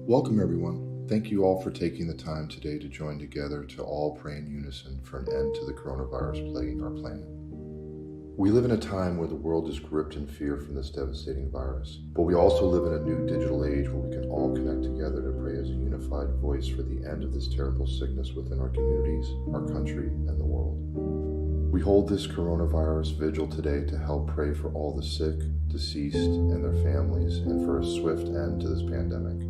Welcome, everyone. Thank you all for taking the time today to join together to all pray in unison for an end to the coronavirus plaguing our planet. We live in a time where the world is gripped in fear from this devastating virus, but we also live in a new digital age where we can all connect together to pray as a unified voice for the end of this terrible sickness within our communities, our country, and the world. We hold this coronavirus vigil today to help pray for all the sick, deceased, and their families, and for a swift end to this pandemic.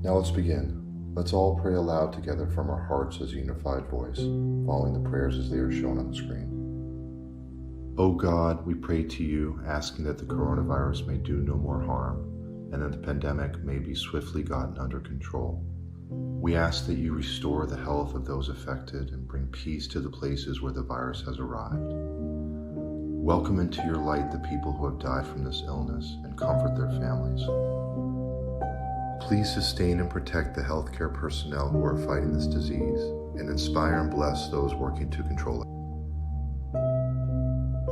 Now let's begin. Let's all pray aloud together from our hearts as a unified voice, following the prayers as they are shown on the screen. O God, we pray to you, asking that the coronavirus may do no more harm, and that the pandemic may be swiftly gotten under control. We ask that you restore the health of those affected and bring peace to the places where the virus has arrived. Welcome into your light the people who have died from this illness and comfort their families. Please sustain and protect the healthcare personnel who are fighting this disease and inspire and bless those working to control it.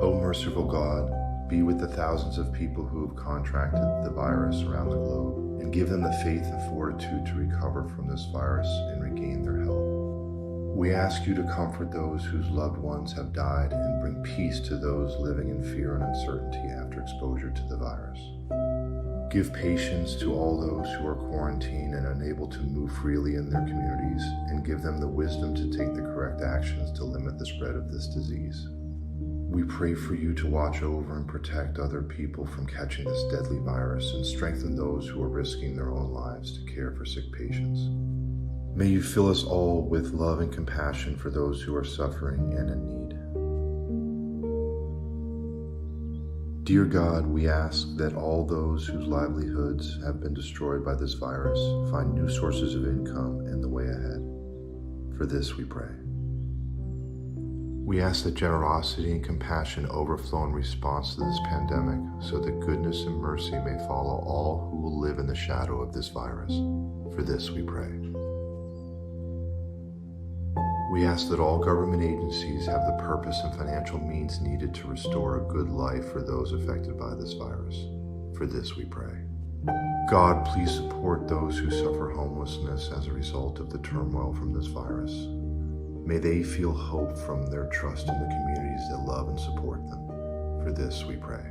O merciful God, be with the thousands of people who have contracted the virus around the globe and give them the faith and fortitude to recover from this virus and regain their health. We ask you to comfort those whose loved ones have died and bring peace to those living in fear and uncertainty after exposure to the virus. Give patience to all those who are quarantined and unable to move freely in their communities, and give them the wisdom to take the correct actions to limit the spread of this disease. We pray for you to watch over and protect other people from catching this deadly virus and strengthen those who are risking their own lives to care for sick patients. May you fill us all with love and compassion for those who are suffering and in need. Dear God, we ask that all those whose livelihoods have been destroyed by this virus find new sources of income in the way ahead. For this we pray. We ask that generosity and compassion overflow in response to this pandemic, so that goodness and mercy may follow all who will live in the shadow of this virus. For this we pray. We ask that all government agencies have the purpose and financial means needed to restore a good life for those affected by this virus. For this we pray. God, please support those who suffer homelessness as a result of the turmoil from this virus. May they feel hope from their trust in the communities that love and support them. For this we pray.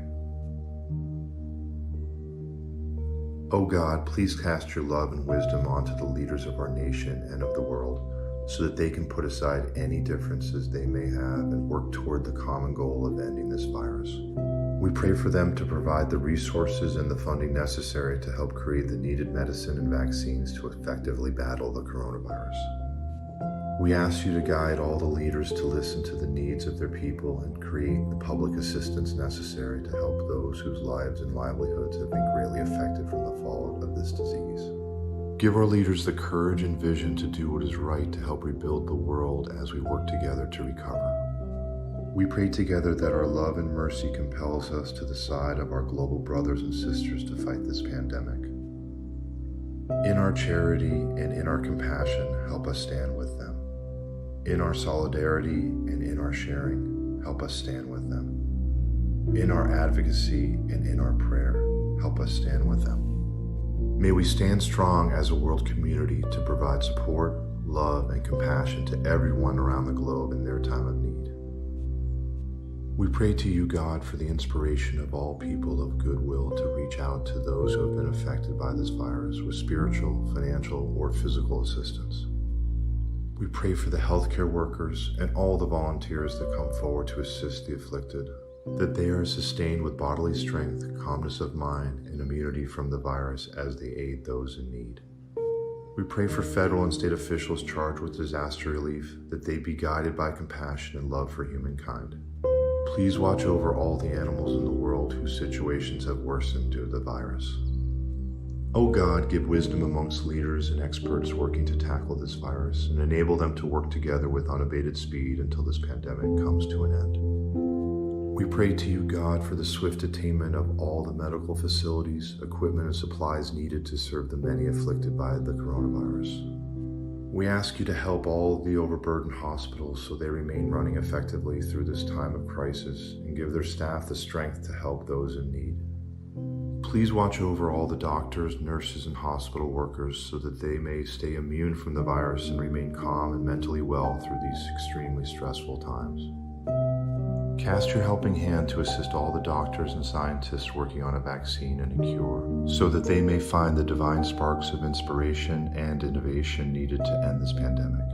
O God, please cast your love and wisdom onto the leaders of our nation and of the world, so that they can put aside any differences they may have and work toward the common goal of ending this virus. We pray for them to provide the resources and the funding necessary to help create the needed medicine and vaccines to effectively battle the coronavirus. We ask you to guide all the leaders to listen to the needs of their people and create the public assistance necessary to help those whose lives and livelihoods have been greatly affected from the fallout of this disease. Give our leaders the courage and vision to do what is right to help rebuild the world as we work together to recover. We pray together that our love and mercy compels us to the side of our global brothers and sisters to fight this pandemic. In our charity and in our compassion, help us stand with them. In our solidarity and in our sharing, help us stand with them. In our advocacy and in our prayer, help us stand with them. May we stand strong as a world community to provide support, love, and compassion to everyone around the globe in their time of need. We pray to you, God, for the inspiration of all people of goodwill to reach out to those who have been affected by this virus with spiritual, financial, or physical assistance. We pray for the healthcare workers and all the volunteers that come forward to assist the afflicted, that they are sustained with bodily strength, calmness of mind, and immunity from the virus as they aid those in need. We pray for federal and state officials charged with disaster relief, that they be guided by compassion and love for humankind. Please watch over all the animals in the world whose situations have worsened due to the virus. O God, give wisdom amongst leaders and experts working to tackle this virus, and enable them to work together with unabated speed until this pandemic comes to an end. We pray to you, God, for the swift attainment of all the medical facilities, equipment, and supplies needed to serve the many afflicted by the coronavirus. We ask you to help all the overburdened hospitals so they remain running effectively through this time of crisis, and give their staff the strength to help those in need. Please watch over all the doctors, nurses, and hospital workers so that they may stay immune from the virus and remain calm and mentally well through these extremely stressful times. Cast your helping hand to assist all the doctors and scientists working on a vaccine and a cure, so that they may find the divine sparks of inspiration and innovation needed to end this pandemic.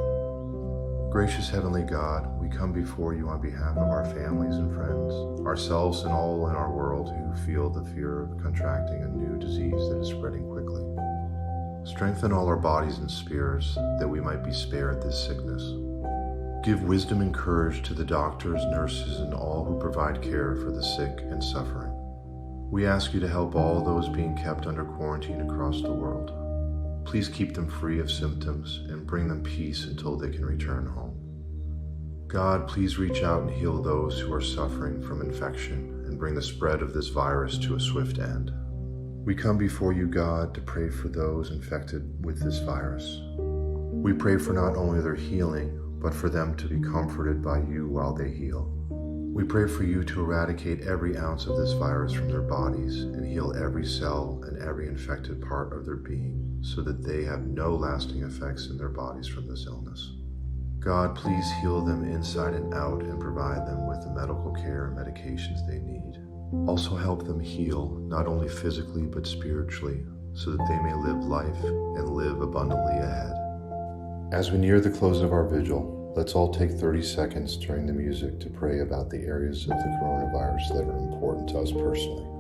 Gracious Heavenly God, we come before you on behalf of our families and friends, ourselves and all in our world who feel the fear of contracting a new disease that is spreading quickly. Strengthen all our bodies and spirits that we might be spared this sickness. Give wisdom and courage to the doctors, nurses, and all who provide care for the sick and suffering. We ask you to help all those being kept under quarantine across the world. Please keep them free of symptoms and bring them peace until they can return home. God, please reach out and heal those who are suffering from infection and bring the spread of this virus to a swift end. We come before you, God, to pray for those infected with this virus. We pray for not only their healing, but for them to be comforted by you while they heal. We pray for you to eradicate every ounce of this virus from their bodies and heal every cell and every infected part of their being so that they have no lasting effects in their bodies from this illness. God, please heal them inside and out and provide them with the medical care and medications they need. Also help them heal, not only physically but spiritually, so that they may live life and live abundantly ahead. As we near the close of our vigil, let's all take 30 seconds during the music to pray about the areas of the coronavirus that are important to us personally.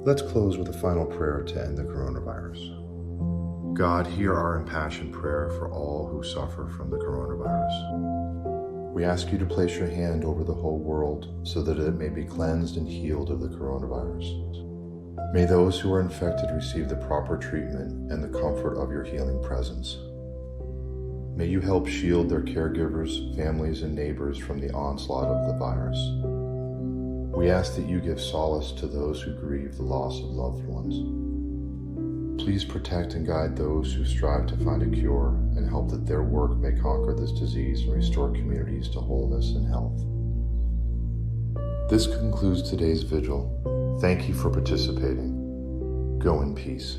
Let's close with a final prayer to end the coronavirus. God, hear our impassioned prayer for all who suffer from the coronavirus. We ask you to place your hand over the whole world so that it may be cleansed and healed of the coronavirus. May those who are infected receive the proper treatment and the comfort of your healing presence. May you help shield their caregivers, families, and neighbors from the onslaught of the virus. We ask that you give solace to those who grieve the loss of loved ones. Please protect and guide those who strive to find a cure and help that their work may conquer this disease and restore communities to wholeness and health. This concludes today's vigil. Thank you for participating. Go in peace.